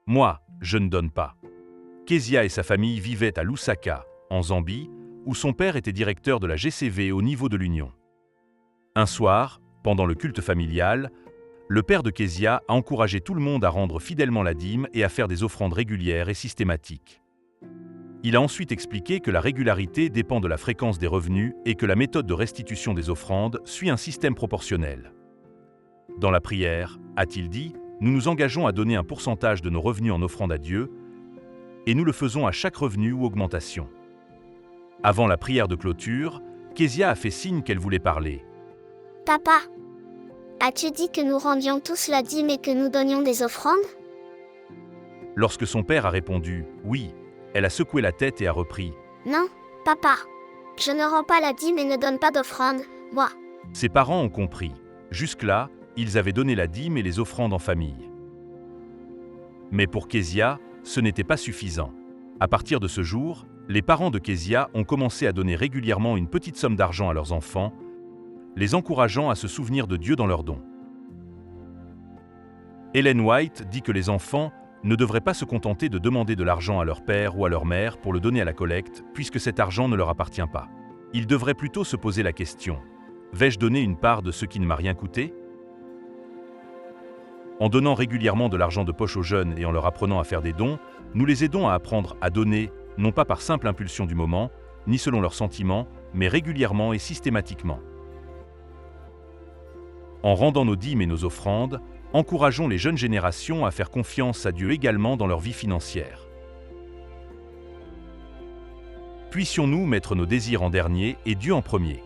Moi, je ne donne pas. Kezia et sa famille vivaient à Lusaka, en Zambie, où son père était directeur de la GCV au niveau de l'Union. Un soir, pendant le culte familial, le père de Kezia a encouragé tout le monde à rendre fidèlement la dîme et à faire des offrandes régulières et systématiques. Il a ensuite expliqué que la régularité dépend de la fréquence des revenus et que la méthode de restitution des offrandes suit un système proportionnel. Dans la prière, a-t-il dit, nous nous engageons à donner un pourcentage de nos revenus en offrande à Dieu, et nous le faisons à chaque revenu ou augmentation. Avant la prière de clôture, Kezia a fait signe qu'elle voulait parler. Papa, as-tu dit que nous rendions tous la dîme et que nous donnions des offrandes? Lorsque son père a répondu « oui », elle a secoué la tête et a repris. Non, papa. Je ne rends pas la dîme et ne donne pas d'offrande, moi. Ses parents ont compris. Jusque-là, ils avaient donné la dîme et les offrandes en famille. Mais pour Kezia, ce n'était pas suffisant. À partir de ce jour, les parents de Kezia ont commencé à donner régulièrement une petite somme d'argent à leurs enfants, les encourageant à se souvenir de Dieu dans leurs dons. Ellen White dit que les enfants ne devraient pas se contenter de demander de l'argent à leur père ou à leur mère pour le donner à la collecte, puisque cet argent ne leur appartient pas. Ils devraient plutôt se poser la question « Vais-je donner une part de ce qui ne m'a rien coûté ?» En donnant régulièrement de l'argent de poche aux jeunes et en leur apprenant à faire des dons, nous les aidons à apprendre à donner, non pas par simple impulsion du moment, ni selon leurs sentiments, mais régulièrement et systématiquement. En rendant nos dîmes et nos offrandes, encourageons les jeunes générations à faire confiance à Dieu également dans leur vie financière. Puissions-nous mettre nos désirs en dernier et Dieu en premier.